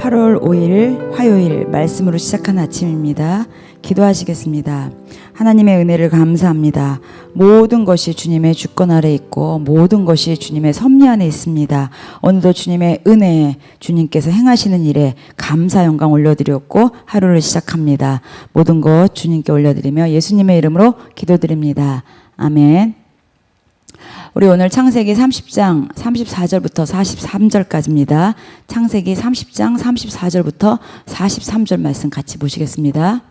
8월 5일 화요일 말씀으로 시작한 아침입니다. 기도하시겠습니다. 하나님의 은혜를 감사합니다. 모든 것이 주님의 주권 아래 있고 모든 것이 주님의 섭리 안에 있습니다. 오늘도 주님의 은혜에 주님께서 행하시는 일에 감사 영광 올려드렸고 하루를 시작합니다. 모든 것 주님께 올려드리며 예수님의 이름으로 기도드립니다. 아멘. 우리 오늘 창세기 30장 34절부터 43절까지입니다. 창세기 30장 34절부터 43절 말씀 같이 보시겠습니다.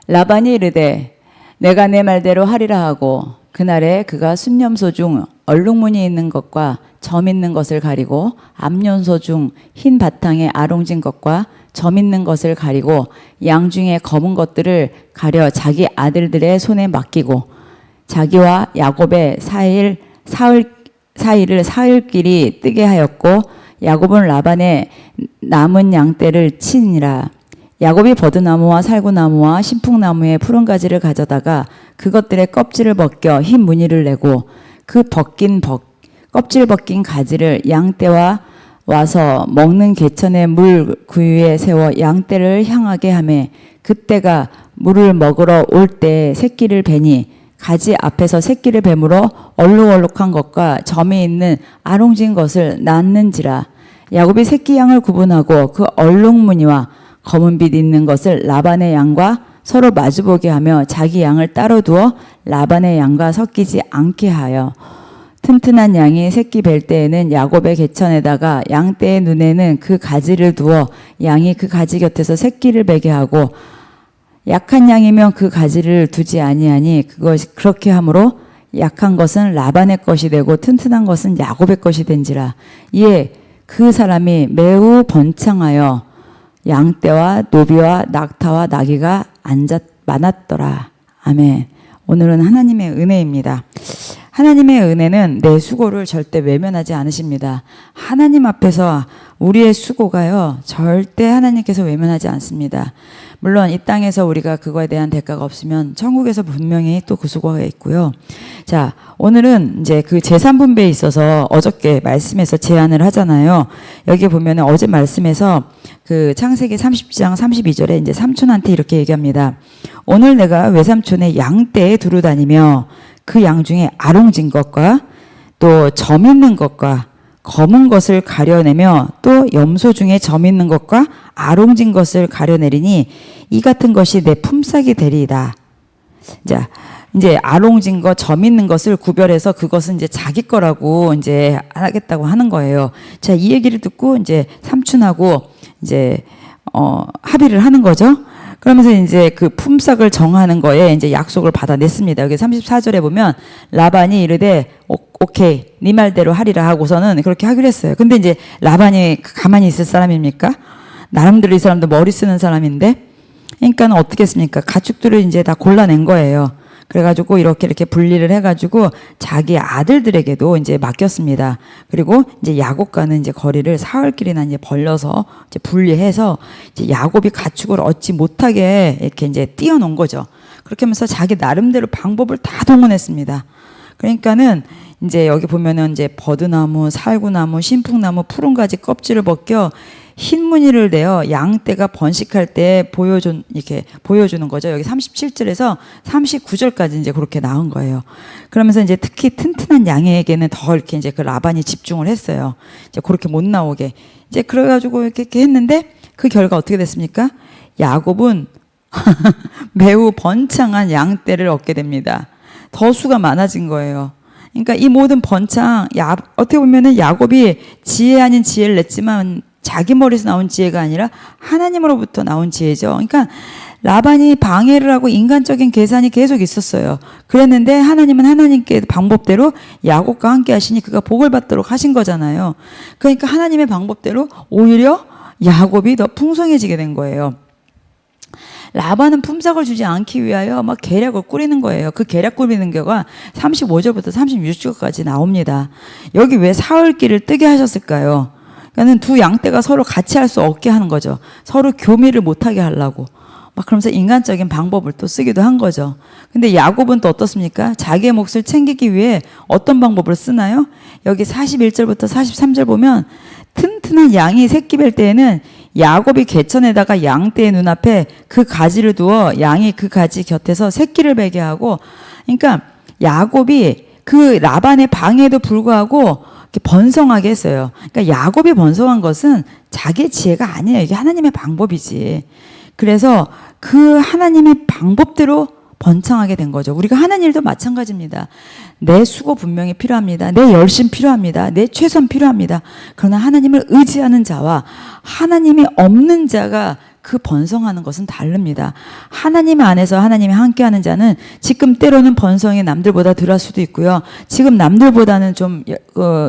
라반이 이르되 내가 내 말대로 하리라 하고 그날에 그가 순념소 중 얼룩무늬 있는 것과 점 있는 것을 가리고 암연소 중 흰 바탕에 아롱진 것과 점 있는 것을 가리고 양 중에 검은 것들을 가려 자기 아들들의 손에 맡기고 자기와 야곱의 사이를 사흘길이 뜨게 하였고 야곱은 라반의 남은 양떼를 치니라. 야곱이 버드나무와 살구나무와 신풍나무의 푸른 가지를 가져다가 그것들의 껍질을 벗겨 흰 무늬를 내고 그 껍질 벗긴 가지를 양떼와 와서 먹는 개천의 물 구유에 세워 양떼를 향하게 하매 그때가 물을 먹으러 올 때 새끼를 베니 가지 앞에서 새끼를 뱀으로 얼룩얼룩한 것과 점이 있는 아롱진 것을 낳는지라. 야곱이 새끼 양을 구분하고 그 얼룩무늬와 검은빛 있는 것을 라반의 양과 서로 마주보게 하며 자기 양을 따로 두어 라반의 양과 섞이지 않게 하여 튼튼한 양이 새끼 뵐 때에는 야곱의 개천에다가 양떼의 눈에는 그 가지를 두어 양이 그 가지 곁에서 새끼를 베게 하고 약한 양이면 그 가지를 두지 아니하니 그것이 그렇게 함으로 약한 것은 라반의 것이 되고 튼튼한 것은 야곱의 것이 된지라. 이에 그 사람이 매우 번창하여 양떼와 노비와 낙타와 나귀가 많았더라. 아멘. 오늘은 하나님의 은혜입니다. 하나님의 은혜는 내 수고를 절대 외면하지 않으십니다. 하나님 앞에서 우리의 수고가요 절대 하나님께서 외면하지 않습니다. 물론 이 땅에서 우리가 그거에 대한 대가가 없으면 천국에서 분명히 또 그 수고가 있고요. 자, 오늘은 이제 그 재산분배에 있어서 어저께 말씀에서 제안을 하잖아요. 여기 보면은 어제 말씀에서 그 창세기 30장 32절에 이제 삼촌한테 이렇게 얘기합니다. 오늘 내가 외삼촌의 양떼에 두루 다니며 그 양 중에 아롱진 것과 또 점 있는 것과 검은 것을 가려내며 또 염소 중에 점 있는 것과 아롱진 것을 가려내리니 이 같은 것이 내 품삯이 되리이다. 자, 이제 아롱진 것, 점 있는 것을 구별해서 그것은 이제 자기 거라고 이제 하겠다고 하는 거예요. 자, 이 얘기를 듣고 이제 삼촌하고 이제 합의를 하는 거죠. 그러면서 이제 그 품삯을 정하는 거에 이제 약속을 받아냈습니다. 여기 34절에 보면 라반이 이르되 오케이, 네 말대로 하리라 하고서는 그렇게 하기로 했어요. 근데 이제 라반이 가만히 있을 사람입니까? 나름대로 이 사람도 머리 쓰는 사람인데, 그러니까는 어떻게 했습니까? 가축들을 이제 다 골라낸 거예요. 그래가지고 이렇게 분리를 해가지고 자기 아들들에게도 이제 맡겼습니다. 그리고 이제 야곱과는 이제 거리를 사흘길이나 이제 벌려서 이제 분리해서 이제 야곱이 가축을 얻지 못하게 이렇게 이제 띄워놓은 거죠. 그렇게 하면서 자기 나름대로 방법을 다 동원했습니다. 그러니까는 이제 여기 보면은 이제 버드나무, 살구나무, 신풍나무, 푸른 가지 껍질을 벗겨 흰 무늬를 내어 양떼가 번식할 때 이렇게 보여주는 거죠. 여기 37절에서 39절까지 이제 그렇게 나온 거예요. 그러면서 이제 특히 튼튼한 양에게는 더 이렇게 이제 그 라반이 집중을 했어요. 이제 그렇게 못 나오게. 이제 그래가지고 이렇게 했는데 그 결과 어떻게 됐습니까? 야곱은 매우 번창한 양떼를 얻게 됩니다. 더 수가 많아진 거예요. 그러니까 이 모든 어떻게 보면은 야곱이 지혜 아닌 지혜를 냈지만 자기 머리에서 나온 지혜가 아니라 하나님으로부터 나온 지혜죠. 그러니까 라반이 방해를 하고 인간적인 계산이 계속 있었어요. 그랬는데 하나님은 하나님께 방법대로 야곱과 함께 하시니 그가 복을 받도록 하신 거잖아요. 그러니까 하나님의 방법대로 오히려 야곱이 더 풍성해지게 된 거예요. 라반은 품삯을 주지 않기 위하여 막 계략을 꾸리는 거예요. 그 계략 꾸리는 게가 35절부터 36절까지 나옵니다. 여기 왜 사흘길을 뜨게 하셨을까요? 그러니까는 두 양떼가 서로 같이 할 수 없게 하는 거죠. 서로 교미를 못하게 하려고. 막 그러면서 인간적인 방법을 또 쓰기도 한 거죠. 근데 야곱은 또 어떻습니까? 자기의 몫을 챙기기 위해 어떤 방법을 쓰나요? 여기 41절부터 43절 보면 튼튼한 양이 새끼 뵐 때에는 야곱이 개천에다가 양떼의 눈앞에 그 가지를 두어 양이 그 가지 곁에서 새끼를 베게 하고, 그러니까 야곱이 그 라반의 방해에도 불구하고 이렇게 번성하게 했어요. 그러니까 야곱이 번성한 것은 자기의 지혜가 아니에요. 이게 하나님의 방법이지. 그래서 그 하나님의 방법대로 번창하게 된 거죠. 우리가 하는 일도 마찬가지입니다. 내 수고 분명히 필요합니다. 내 열심 필요합니다. 내 최선 필요합니다. 그러나 하나님을 의지하는 자와 하나님이 없는 자가 그 번성하는 것은 다릅니다. 하나님 안에서 하나님이 함께하는 자는 지금 때로는 번성이 남들보다 덜할 수도 있고요. 지금 남들보다는 좀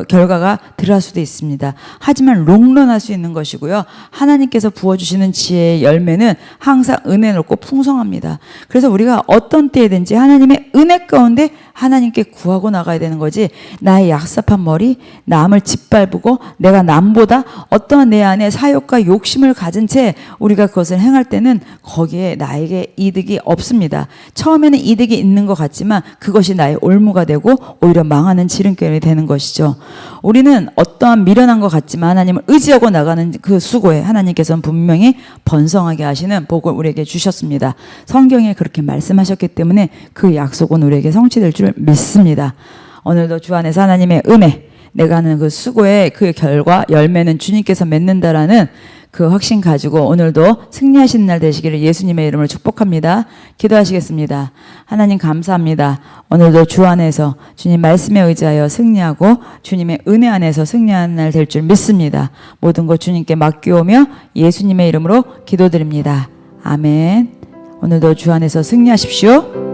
결과가 덜할 수도 있습니다. 하지만 롱런할 수 있는 것이고요. 하나님께서 부어주시는 지혜의 열매는 항상 은혜 높고 풍성합니다. 그래서 우리가 어떤 때든지 하나님의 은혜 가운데 하나님께 구하고 나가야 되는 거지, 나의 약삽한 머리, 남을 짓밟고 내가 남보다 어떠한 내 안에 사욕과 욕심을 가진 채 우리가 그것을 행할 때는 거기에 나에게 이득이 없습니다. 처음에는 이득이 있는 것 같지만 그것이 나의 올무가 되고 오히려 망하는 지름길이 되는 것이죠. 우리는 어떠한 미련한 것 같지만 하나님을 의지하고 나가는 그 수고에 하나님께서는 분명히 번성하게 하시는 복을 우리에게 주셨습니다. 성경에 그렇게 말씀하셨기 때문에 그 약속은 우리에게 성취될 줄 믿습니다. 오늘도 주 안에서 하나님의 은혜, 내가 하는 그 수고의 그 결과 열매는 주님께서 맺는다라는 그 확신 가지고 오늘도 승리하시는 날 되시기를 예수님의 이름으로 축복합니다. 기도하시겠습니다. 하나님 감사합니다. 오늘도 주 안에서 주님 말씀에 의지하여 승리하고 주님의 은혜 안에서 승리하는 날 될 줄 믿습니다. 모든 것 주님께 맡기오며 예수님의 이름으로 기도드립니다. 아멘. 오늘도 주 안에서 승리하십시오.